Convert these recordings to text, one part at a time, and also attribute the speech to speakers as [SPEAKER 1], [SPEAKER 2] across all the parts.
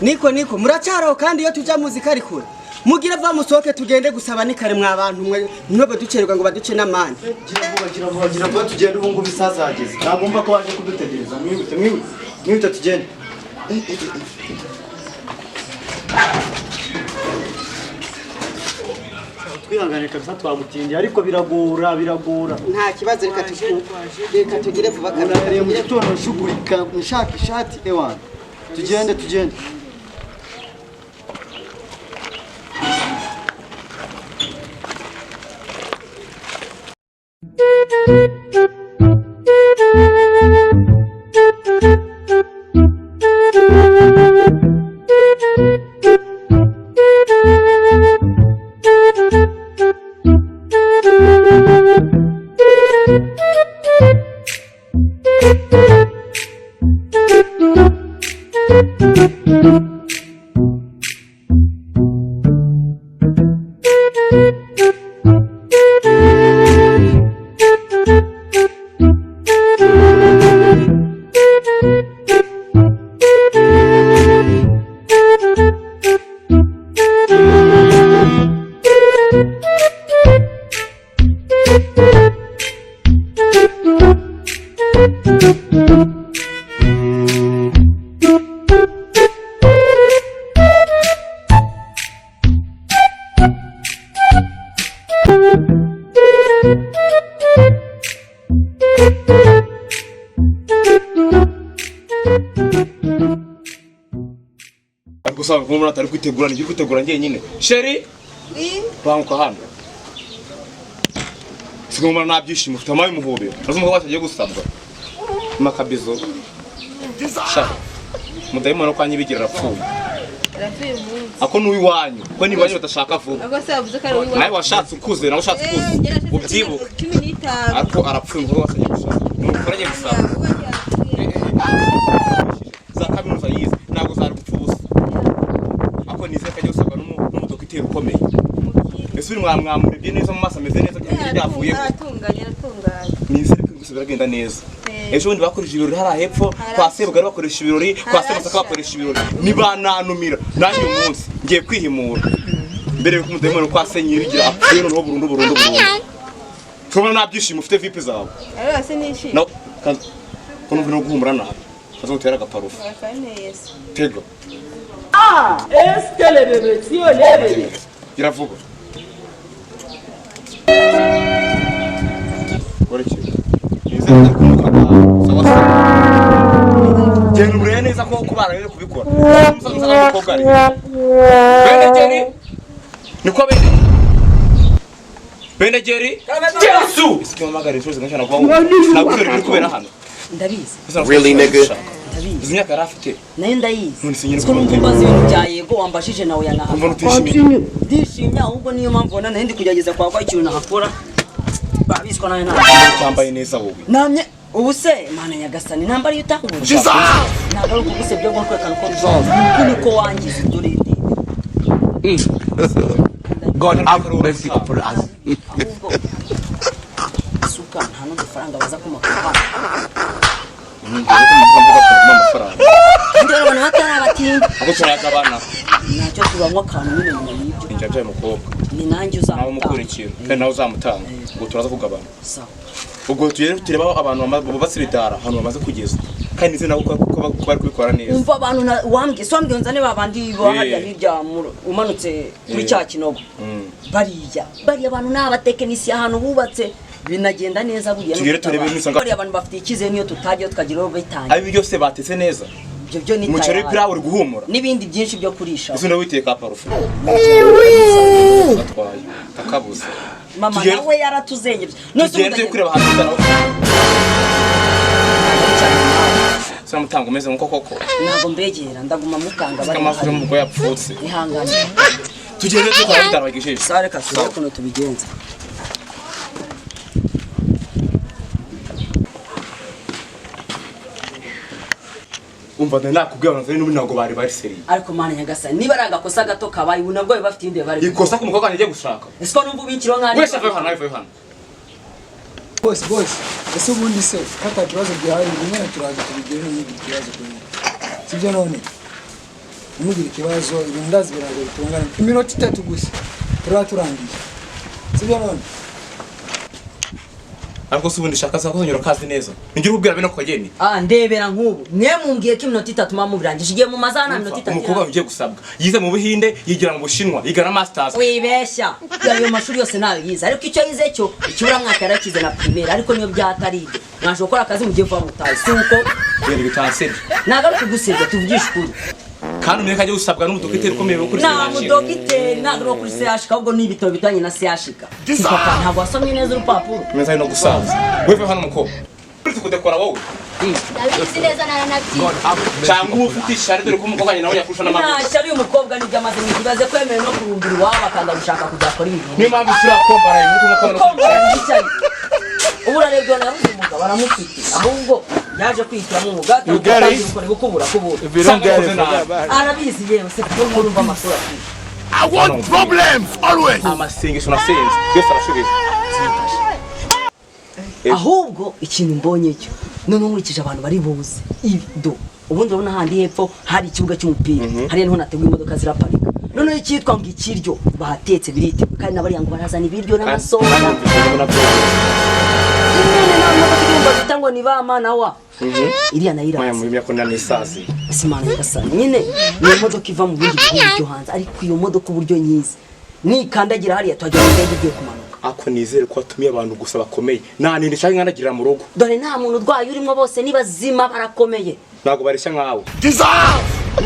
[SPEAKER 1] niko muracaraho kandi iyo tuja muzika ari kure mugira va musoke tugende gusaba ni kare mwa abantu mwe ntobe ducererwa ngo baduce namani
[SPEAKER 2] gira vuba tugende ubu ngubu isaza hageze nagomba ko waje kudutegereza mwihute tugende twihangane kabisa twamutindi ariko biragora
[SPEAKER 1] nta kibazo reka tugire vuba
[SPEAKER 2] kabisa mu gitondo shugurika nshaka ishati ewana tugende
[SPEAKER 3] Gusaba ko umuntu atari kwitegura ngiye kwitegura ngiye nyine sheri banko hano sigomba nabyishimo ufite amayi muhobera azumva batagiye gusabwa makabizo sha mudayimana kwa nyibigira rapfuye ako nuwi wanyu ko ni wanyu batashaka vuba nawe washatse ukuze nawe washatse ukuze ubyibuka ariko arapfuye ngo wasagiye gushaka umukoranye gusaba zakabinuza yize nago zari gupfuza ako nize kajya gusaba n'umudokiteri ukomeye ese uri mwamwamuribye neza mu maso ameze neza cyane byavuye
[SPEAKER 4] atunganye
[SPEAKER 3] nize gusubira genda neza ejo bundi bakoresha ibirori hari hepfo kwa Sebugari bakoresha ibirori kwa Semasaka bakoresha ibirori nibananumira nanjye umunsi ngiye kwihimura mbere yo kumudemona kwa Senyiri bigira apfuye no burundu tubona nabyishimo ufite VIP zawe
[SPEAKER 4] ase nishi
[SPEAKER 3] no kono vino guhumura nabi azotera agaparufu tego
[SPEAKER 1] est-ce que le bébé si on est
[SPEAKER 3] iravuga Goriki nize kumukana sawa sawa genda ureye neza ko kubana rero kubikora umusaza n'umukobwa ari Benegeri niko Benegeri Yesu sikimo magari cyoze ngashana kwa nagusore kuri kubera hano
[SPEAKER 4] ndabizi
[SPEAKER 3] really nigga Zimyaka rafite
[SPEAKER 4] nayo ndayizi ko numbaza ibintu bya yego wambashije nawe yanaha ndishimye ahubwo niyo mpamvu bona nandi kugerageza kwa ikintu nahakora babiswa nayo
[SPEAKER 3] cyambaye neza wowe
[SPEAKER 4] namye ubu se mana nyagasani namba ari utanguje nagaruka kugusebye ngo kwekana ko bizoza niko wangize dore
[SPEAKER 5] God have mercy upon us.
[SPEAKER 4] Suka nta n'amafaranga baza kumakapa ndero abantu batarabatinda
[SPEAKER 3] abo turagabana
[SPEAKER 4] nacyo tubamwa kantu nyine n'ibyo
[SPEAKER 3] njya mukobwa
[SPEAKER 4] ni nanjye
[SPEAKER 3] nawe mukurikira kandi nawe uzamutanga ngo turaza kugabana
[SPEAKER 4] sawa
[SPEAKER 3] ubwo tureba abantu basibitara hano bamaze kugeza kandi nzi nabo ko bari kubikora neza
[SPEAKER 4] umva abantu wambye swambye nzane babandi bahajya hirya umanutse kuri cya kinogo bari abantu n'abatekinisiye ahantu bubatse binagenda neza buriya
[SPEAKER 3] tugere turebe n'isanga
[SPEAKER 4] bari abantu bafite ikize niyo tutagiye tukagiraho bitanga
[SPEAKER 3] abi byose batetse neza
[SPEAKER 4] byo ni
[SPEAKER 3] mucere birawe uri guhumura
[SPEAKER 4] nibindi byinshi byo kurisha
[SPEAKER 3] izo ndawiteka parufu atwaye takabuze
[SPEAKER 4] mama nawe yaratuzengeje
[SPEAKER 3] no tugere kureba hasi daraho samutanga umeze nko koko
[SPEAKER 4] ntago mbegera ndaguma mutanga
[SPEAKER 3] bari amafuzo mu goya yapfutse
[SPEAKER 4] ihangane
[SPEAKER 3] tugere tukora darabagisheje
[SPEAKER 4] sare kasore kuno tubigenza
[SPEAKER 3] umva nakubwiye abantu n'ubu ntago bari seri
[SPEAKER 4] ariko mana nyagasani niba aragakosa gato kabaye unabwo bafite inde bari
[SPEAKER 3] ikosa ku mukobwa ngiye gushaka
[SPEAKER 4] esiko numva ubikiro nkari
[SPEAKER 3] wese ava hano
[SPEAKER 6] boss ese ubundi se kata kibazo gihari rimwe turaza tubigere n'ibi kibazo kuri sibyo none umugire ikibazo ibintu ndazi birago bitungana iminota 3 gusa turaturangiye sibyo none
[SPEAKER 3] ariko subundi shaka za kuzonyora kazi neza ngira ubwira bino kogeni
[SPEAKER 4] ndebera nk'ubu mwe mumbwiye ko iminota 3 mama birangije igiye mu mazana minota 3
[SPEAKER 3] umukobwa ugiye gusabwa yize mu Buhinde yigira mu Bushinwa yiga masters
[SPEAKER 4] wibeshya ayo mashuri yose nayo yize ariko icyo yize cyo ikibura mwaka yarakize na primaire ariko niyo byataride mwaje gukora akazi mugiye vuba mutaye suko
[SPEAKER 3] bene bitansebye
[SPEAKER 4] nagaruka gusebya tuvugisha ukuri
[SPEAKER 3] kandi umwe kajya gusabwa n'umudokiteri ukomeye kuri
[SPEAKER 4] na mudokiteri nagro kuri CHK ahubwo ni ibitabo bitanye na CHK papa ntabwo wasomye neza urupapuro
[SPEAKER 3] meza no gusaza wewe hano mukobwa uri kudekora wowe
[SPEAKER 7] ndabizi neza naranabyiye
[SPEAKER 3] cyangwa ufite ishari dore ko umukobwa nawe yakurusha n'amaguru
[SPEAKER 4] nta shari umukobwa nibyo amaze mu kibazo kwemera no kurumbira iwabo akanga gushaka kujya akora ibintu
[SPEAKER 3] niyo mpamvu usura kombara
[SPEAKER 4] y'umukobwa ubu rero nabuze umugabo aramufite ahubwo yaje kwihitiramo umugati gukubura arabizi yewe se kuko murumva amasura
[SPEAKER 5] I want problems always.
[SPEAKER 3] amasengesho nasenze yose arashubije
[SPEAKER 4] ahubwo ikintu mbonye cyo none nkurikije abantu bari buze ido ubundi urabona handi hepfo hari ikibuga cy'umupira hariya niho nateguye imodoka ziraparika none icyitwa ngo ikiryo bahatetse birite kandi nabariya ngo barazana ibiryo n'amasoda ngo ni ba mana wa iriya nayo
[SPEAKER 3] maya muri myako nani sazi
[SPEAKER 4] simana yasa nyine ni imodoka iva mu bindi bihugu byo hanze ariko iyo modoka uburyo nyize nikandagira hariya twajya mu ndege igiye kumanuka
[SPEAKER 3] ako nizere ko atumiye abantu gusa bakomeye nta nindi cyangwa nkanagira mu rugo
[SPEAKER 4] dore nta muntu urwaye urimo bose ni bazima barakomeye
[SPEAKER 3] ntago bareshya nkawe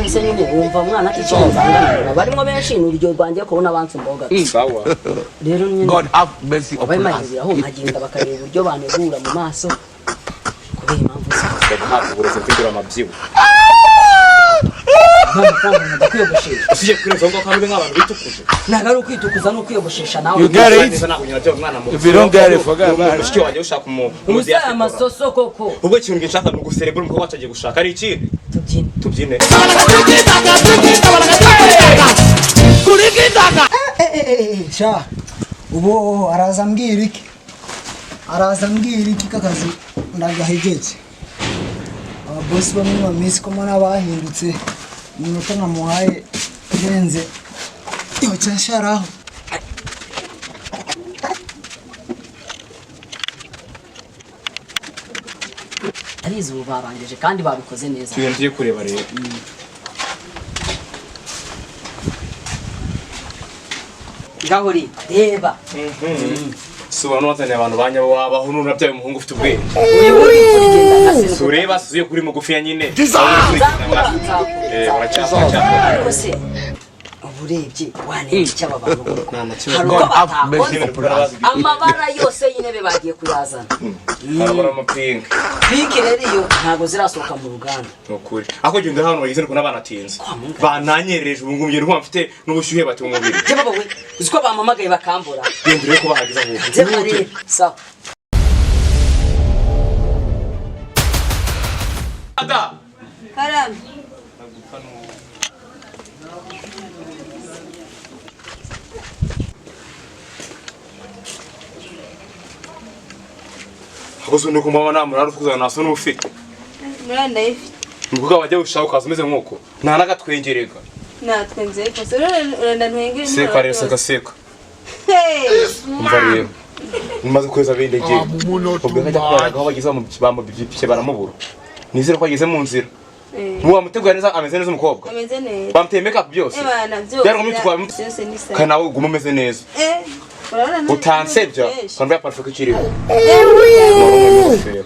[SPEAKER 4] nise nyine wumva umwana aticyongana barimo benshi n'uryo rwangiye kubona abansi mboga
[SPEAKER 3] sawa
[SPEAKER 4] rero nyine
[SPEAKER 5] God have mercy upon us.
[SPEAKER 4] aho magenda bakareba uburyo banegura mu maso kubera impamvu
[SPEAKER 3] ntabwo bureze mfite amabyibu usije kureza ngo kandi nk'abantu bitukuje
[SPEAKER 4] nagaru kwitukuza no kwiyogoshesha nawe
[SPEAKER 5] You get it? If you don't get it, forget about it.
[SPEAKER 3] mushiki wanjye ushaka
[SPEAKER 4] umusaya amasoso koko
[SPEAKER 3] ubwo ikintu ngishaka ni uguserebura umukobwa wacu agiye gushaka ari iki tubyine
[SPEAKER 6] sha ubu araza mbwira iki kakazi ndagahegetse ababosi bamwe mu minsi ko mbona bahindutse umunota nkamuhaye irenze iyo cyasharaho
[SPEAKER 4] arizo ubu barangije kandi babikoze neza
[SPEAKER 3] tugiye kureba rero
[SPEAKER 4] ngahori reba
[SPEAKER 3] subona n'uwazaniye abantu banyabo wabaho n'urabyaye umuhungu ufite ubwenge
[SPEAKER 4] uyu uri kurigenda nka se
[SPEAKER 3] ureba suye kuri mugufi ya nyine
[SPEAKER 4] ariko se uburebye waneye cy'aba bantu hari uko batakoze amabara yose y'intebe bagiye kuyazana
[SPEAKER 3] harabura amapinga
[SPEAKER 4] pinki rero iyo ntabwo zirasohoka mu ruganda
[SPEAKER 3] nukuri ako genda hano bagize ko n'abanatinze bananyereje ubu ngumye ntwa mfite n'ubushyuhe bati mu mubiri
[SPEAKER 4] cyaba we uziko bamamagaye bakambura
[SPEAKER 3] gendere ko bahageza aho
[SPEAKER 4] nze sawa
[SPEAKER 3] ada
[SPEAKER 7] karame
[SPEAKER 3] akoze nuko mama namura rufuzana naso n'ufite
[SPEAKER 7] muranda ifite
[SPEAKER 3] nuko wajya gushaka ukaza umeze nkuko nta nagatwengerega
[SPEAKER 7] natwe nze ko se urenda ntwengere
[SPEAKER 3] seka rero seka umva rero umaze kweza bindege ubwo kajya kwaraga aho bagize mu bamubye baramubura nizere ko ageze mu nzira muwa mutegura neza ameze neza umukobwa
[SPEAKER 7] ameze neza
[SPEAKER 3] bamuteye make up byose
[SPEAKER 7] ebana byose
[SPEAKER 3] byari ngumutwara
[SPEAKER 7] byose ni sawa
[SPEAKER 3] kana nawe uguma umeze neza utansebya kandi yaparfeka ikiriho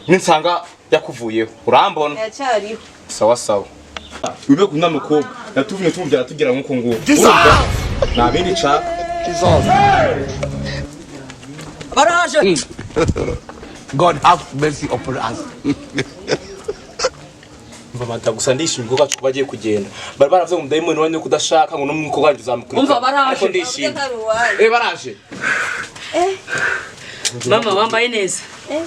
[SPEAKER 3] ninsanga yakuvuyeho urambona
[SPEAKER 7] yacyariho
[SPEAKER 3] sawa sawa wibe kuna mukobwa yatuvunye tumubyara tugira nkuko nguko urumva nta bindi nshaka
[SPEAKER 4] baraje
[SPEAKER 5] God have mercy upon us.
[SPEAKER 3] mvamata gusa ndishimye ko gacu bagiye kugenda bari baravuze ngo ndayimwe wani kudashaka ngo n'umukobwa wanjye uzamukurikira
[SPEAKER 4] umva baraje
[SPEAKER 3] ariko ndishimye baraje
[SPEAKER 4] mama wambaye neza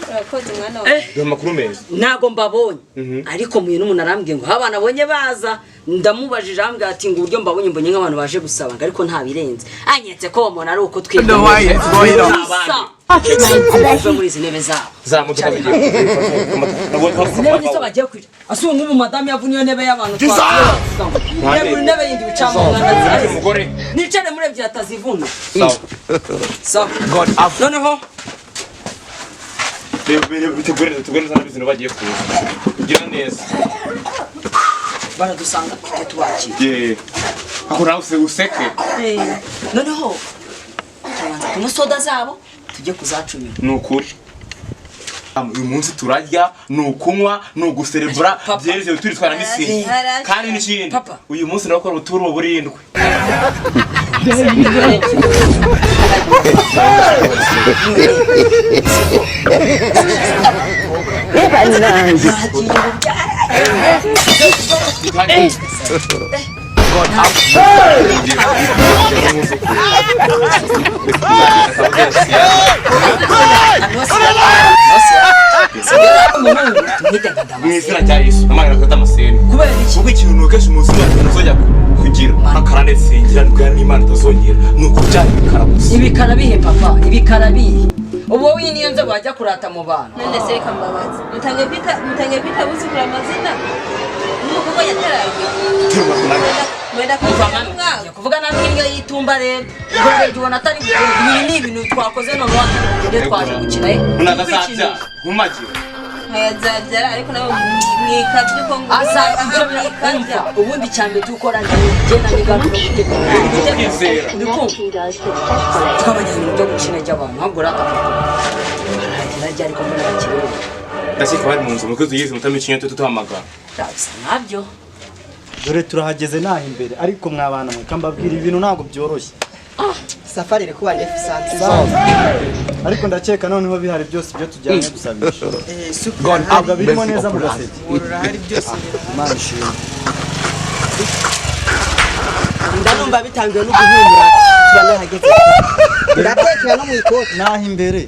[SPEAKER 7] urakoze mwana wawe
[SPEAKER 3] dore amakuru meza
[SPEAKER 4] ntago mbabonye ariko muye n'umuntu arambwiye ngo abana abonye baza ndamubajije ambwira ati ngo uburyo mbabonye mbonye nk'abantu baje gusaba ngo ariko nta birenze anyetse ko umuntu ari uko twebwe muri izi ntebe zabo
[SPEAKER 3] zamuduka bigiye
[SPEAKER 4] intebe nizo bagiye kwica asuye nk'ubu madamu yavunye iyo ntebe y'abantu twavuye Yeburi ndebe yindi bicamo mwana
[SPEAKER 3] umugore
[SPEAKER 4] nicare murebye atazivuna
[SPEAKER 3] sawa
[SPEAKER 4] so
[SPEAKER 5] God have
[SPEAKER 4] noneho
[SPEAKER 3] bitegure neza n'ibintu bagiye kuza kugira neza
[SPEAKER 4] baradusanga tujye tubakira
[SPEAKER 3] aho nawe useke
[SPEAKER 4] noneho tubanza kunywa soda zabo tujye kuzacumira
[SPEAKER 3] ni ukuri uyu munsi turarya ni ukunywa ni uguserebura byerezewe turitwara n'isini kandi n'ikindi uyu munsi nakora ubuturo burindwi mu izina rya Yesu amahera akata amaseni
[SPEAKER 4] kubera iki
[SPEAKER 3] kuko ikintu kenshi mu buzima ntuzojya kugira akarane sengera ndwara n'Imana itazongera ni ukubyara ibikara gusa
[SPEAKER 4] ibikara bihe papa ibikara bihe ubu wowe niyo nze wajya kurata mu bantu
[SPEAKER 7] none se reka mbabazi mutangiye kwita buzukura amazina n'umukobwa yataraye mwenda
[SPEAKER 4] kuvuga na mbwirwa yitumba rero ubwo ubona atari ibi ni ibintu twakoze none watugende twaje gukina
[SPEAKER 3] unagazabya nkumagira
[SPEAKER 7] nkayazabyara ariko nawe mwikabye uko
[SPEAKER 4] umva ubundi cyane dukora ngenda migambi no gutegura twabanya ibintu byo gukina by'abantu ntabwo rakavuga aragira ariko muri bakirere
[SPEAKER 3] ndashika bari mu nzu mukozi yize mutamicinye tutuhamagara
[SPEAKER 4] ndabisa nabyo
[SPEAKER 2] dore turahageze naho imbere ariko mwabana mwe kambabwira ibintu ntabwo byoroshye
[SPEAKER 1] safari iri kuba efficiency
[SPEAKER 2] ariko ndakeka noneho bihari byose byo tujyanye gusabisha
[SPEAKER 5] God have
[SPEAKER 2] birimo
[SPEAKER 5] mercy
[SPEAKER 2] neza mu
[SPEAKER 5] upon us.
[SPEAKER 2] gaseke
[SPEAKER 1] urahari byose
[SPEAKER 2] Imana ishimwe
[SPEAKER 1] ndanumva bitangiwe no guhumura tubanahageze ndatekera no mu ikoti
[SPEAKER 2] naho imbere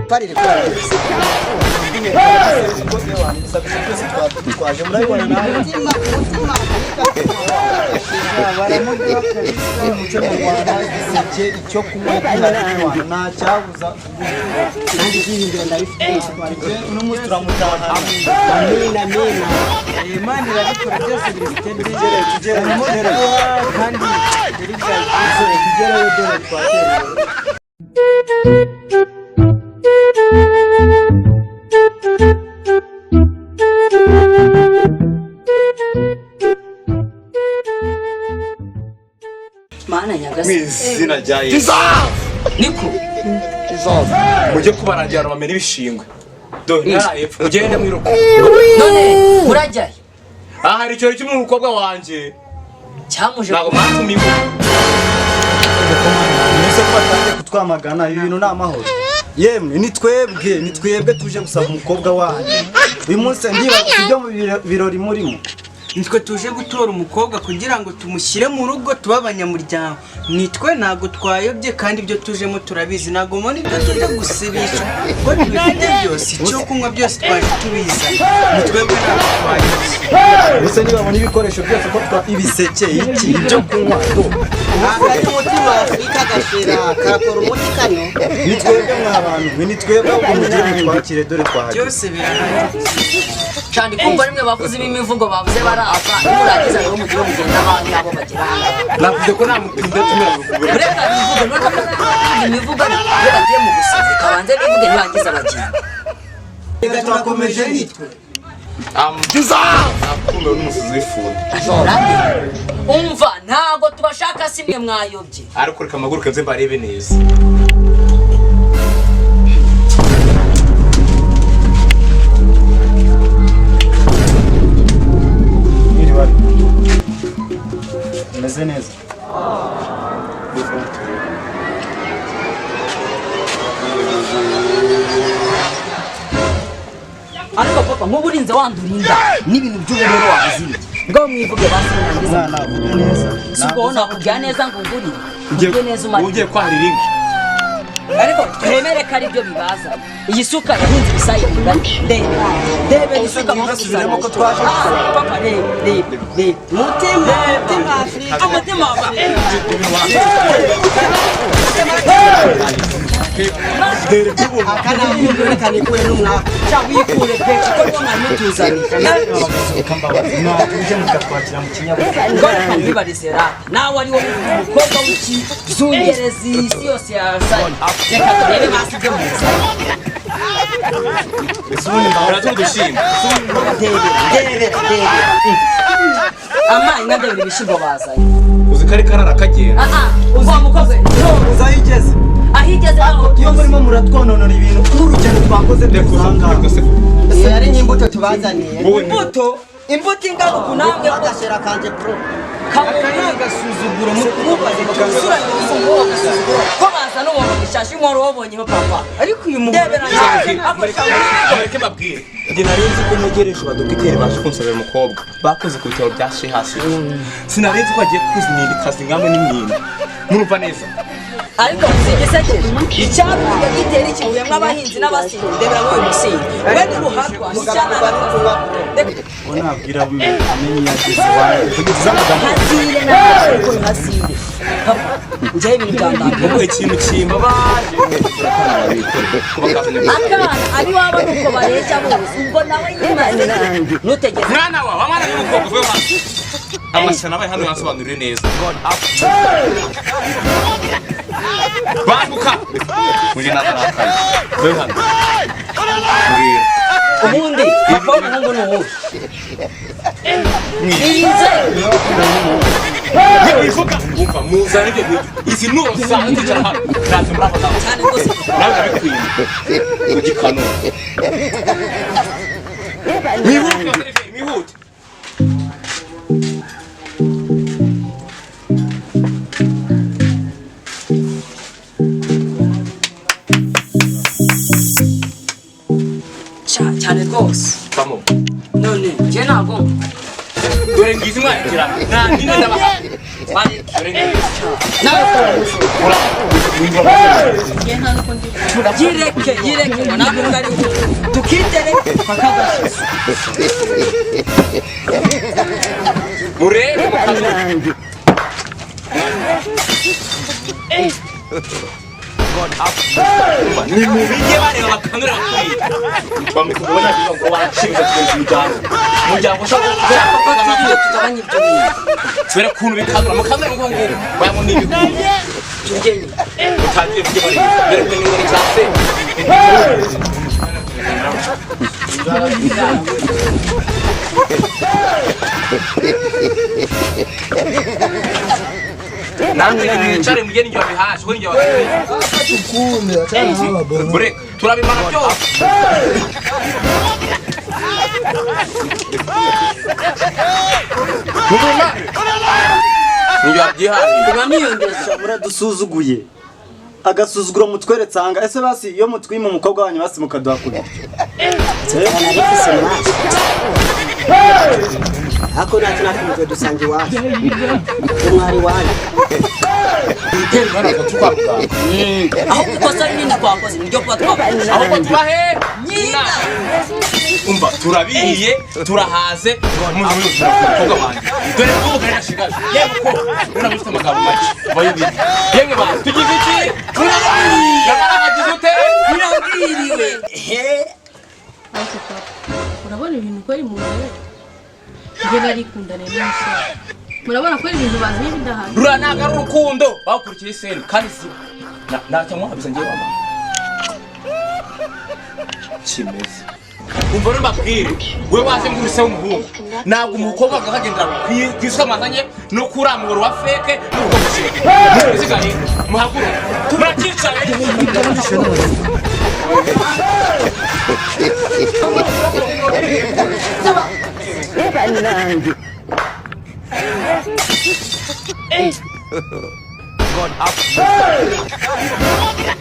[SPEAKER 1] safari iri kuba
[SPEAKER 2] twaje murabibona nawe baramugira umuco nyarwanda igiseke icyo kunywa gihari nta cyabuza
[SPEAKER 1] kandi ibyiringiro ndabifite
[SPEAKER 2] uno munsi turamutahana
[SPEAKER 1] amina amina
[SPEAKER 6] Imana irabikora byose
[SPEAKER 2] tugere
[SPEAKER 6] kandi
[SPEAKER 2] tugereyo dore twatereye
[SPEAKER 4] mana
[SPEAKER 3] mu
[SPEAKER 4] nyagase
[SPEAKER 3] izina rya Yesu
[SPEAKER 4] niko
[SPEAKER 3] mujye kubarangira bamena ibishingwe dore narayepfa mugende mwiruka
[SPEAKER 4] none murajyayo
[SPEAKER 3] aha hari icyo kimwe umukobwa wanje
[SPEAKER 4] cyamuje
[SPEAKER 3] ntabwo mwatumiwe
[SPEAKER 2] mwese ko batangiye kutwamagana ibi bintu ni amahoro yemwe ni twebwe tuje gusaba umukobwa wanyu uyu munsi ndibaza ibyo mu birori murimo
[SPEAKER 6] nitwe tuje gutora umukobwa kugira ngo tumushyire mu rugo tuba abanyamuryango nitwe ntabwo twayobye kandi ibyo tujemo turabizi ntabwo mbona ibyo tujya gusibisha kuko tubifite byose icyo kunywa byose twaje tubiza nitwebwe ntabwo twayobye
[SPEAKER 2] gusa nibabona ibikoresho byose ko ibiseke iki ibyo kunywa
[SPEAKER 1] akari umutima wa Afurika gashira karakora umuti kano
[SPEAKER 2] ni twebwe mw'abantu mwe ni twebwe umugire mutwakire dore twahageze
[SPEAKER 6] byose birahari
[SPEAKER 4] cyane kumva rimwe bavuze imivugo bavuze baraza nimurangiza rero mugire mugenda abandi abo bagira
[SPEAKER 3] navuze ko nta mutinda tumira kubera
[SPEAKER 4] reka bivuge none imivugo iyo bagiye mu gusiza kabanze bivuge nirangiza bagenda
[SPEAKER 1] reka turakomeje nitwe
[SPEAKER 3] akumbe n'umusizi w'ifundi
[SPEAKER 4] umva ntago tubashaka simwe mwayobye
[SPEAKER 3] ariko reka amaguruke nze barebe neza
[SPEAKER 2] meze neza
[SPEAKER 4] ariko papa nk'ubu urinze wandurinda n'ibintu by'ubururu wabizibye ngo mwivuge basi murangiza
[SPEAKER 2] mwana avuga neza
[SPEAKER 4] si ubwo nakubwira neza ngo ungurire uvuge neza umare
[SPEAKER 3] ugiye kwahirira inka
[SPEAKER 4] ariko twemere ko ari byo bibaza iyi suka yahinze ibisayi ndebe isuka
[SPEAKER 2] basubiremo ko twaje
[SPEAKER 4] papa rebe mutima Afrika mutima wa
[SPEAKER 1] akana yuri kanikure n'umwaka
[SPEAKER 4] cyangwa yikure pe ko mwamutuzanye
[SPEAKER 2] tuje mukatwakira mu kinyabuzima
[SPEAKER 4] ngo kamwibarizera nawe ari wowe umukobwa w'ikizungerezi isi yose yasaye reka turebe basibyo mu
[SPEAKER 3] Besubuni mbahora tudushima.
[SPEAKER 4] debe amayi ndabira ibishimbo bazanye
[SPEAKER 3] Uzikari karara kagenda.
[SPEAKER 4] uza mukobwa
[SPEAKER 2] uzayigeze
[SPEAKER 4] ahigeze aho
[SPEAKER 2] iyo murimo muratwononora ibintu nk'urugendo twakoze dusanga
[SPEAKER 1] yari n'imbuto tubazaniye
[SPEAKER 4] imbuto ingana kunambwe
[SPEAKER 1] agashera kanje bro
[SPEAKER 4] agasuzuguro mukubaze kusura n'umusuzuguro ko baza n'uwo gishashi nkoro wabonyeho papa
[SPEAKER 6] ariko uyu
[SPEAKER 3] Amareke babwire. Njye narinzi ko ntegereje abadokiteri baje kunsabira umukobwa. Bakoze ku bitaro bya Shehasi. Sinarinzi ko agiye kuzinira kazi ngamwe n'imyenda. Murumva neza.
[SPEAKER 4] ariko muzigiseke icyaruye gitera ikibuye mw'abahinzi n'abasinzi ndebera wowe musinzi we n'uruhatwa cyana
[SPEAKER 2] nabwira amenye yageze wawe kugeza amagambo
[SPEAKER 4] hazire nawe ko hasire njye ibintu byandamye
[SPEAKER 3] Wowe ikintu kimbabaje.
[SPEAKER 4] akana ari waba nuko bareshya bose ubwo nawe yimaze nutegeze
[SPEAKER 3] Mwana wa wamana n'umukobwa we hano. Amashyana abaye hano yasobanurire neza. Banguka. Muje natarakaye. We hano. Mbwira.
[SPEAKER 4] ubundi papa w'umuhungu n'uwuhe iyize
[SPEAKER 3] Bivuga umva muzana ibyo bintu. Izi nuro zanjye zicara hano. Naze murako nawe.
[SPEAKER 4] cyane rwose
[SPEAKER 3] Nawe nabikwiye. Ugikano. Mihute.
[SPEAKER 4] cyane rwose
[SPEAKER 3] Vamo.
[SPEAKER 4] none njye ntabwo
[SPEAKER 3] Dore ngizi mwakira. Nta nyine ndabaha. Dore ngizi.
[SPEAKER 4] nawe ukora yireke ngo ntabwo ngari tukitere pakagashize
[SPEAKER 3] Murebe mukazo. Ni mubige bareba bakanura kuri. Bamukubona ngo barashinga kumujyana. Mujyana ushaka
[SPEAKER 4] tugiye tugabanya ibyo bintu
[SPEAKER 3] Sera kuntu bikanura mukanura ngo bayamo n'ibihumbi.
[SPEAKER 4] tugenye
[SPEAKER 3] Utagiye kujya bari. Dore ko ni muri classe. Namwe mwicare mugeni njye wabihashe ko njye wabihashe. Bure turabimana byose. Mubima. Njye wabyihaye.
[SPEAKER 4] turamiyongeza
[SPEAKER 2] muradusuzuguye agasuzuguro mutweretse hanga ese basi iyo mutwima umukobwa wanyu basi mukaduha kuri
[SPEAKER 1] ako nacyo nakumutwe dusange iwacu umwari wanyu
[SPEAKER 4] aho ikosa rinini twakoze niryo kuba twakoze
[SPEAKER 3] Ahubwo tubahe nyina. Umva turabihiye turahaze muzi muri umukobwa wanjye. Dore ko umugore ashigaje. Yego ko unabifite amagambo make. Bayibiri. Yemwe ba tugize iki? Yaragize ute?
[SPEAKER 4] birabwiriwe
[SPEAKER 7] urabona ibintu ko ari mu nzira njye narikundane n'umusore murabona ko ari ibintu bazanye bidahari
[SPEAKER 3] Rura ntago ari urukundo. Bakurikiye iseni kandi si. Ntacyo mwabiza ngiye baba. Kimeze. Umva rero mbabwire we waje muri se w'umuhungu ntabwo umukobwa akagendera kwisuka mazanye no kuramura wa feke n'ubwo gushika muziganye muhaguru murakicaye
[SPEAKER 5] God have mercy.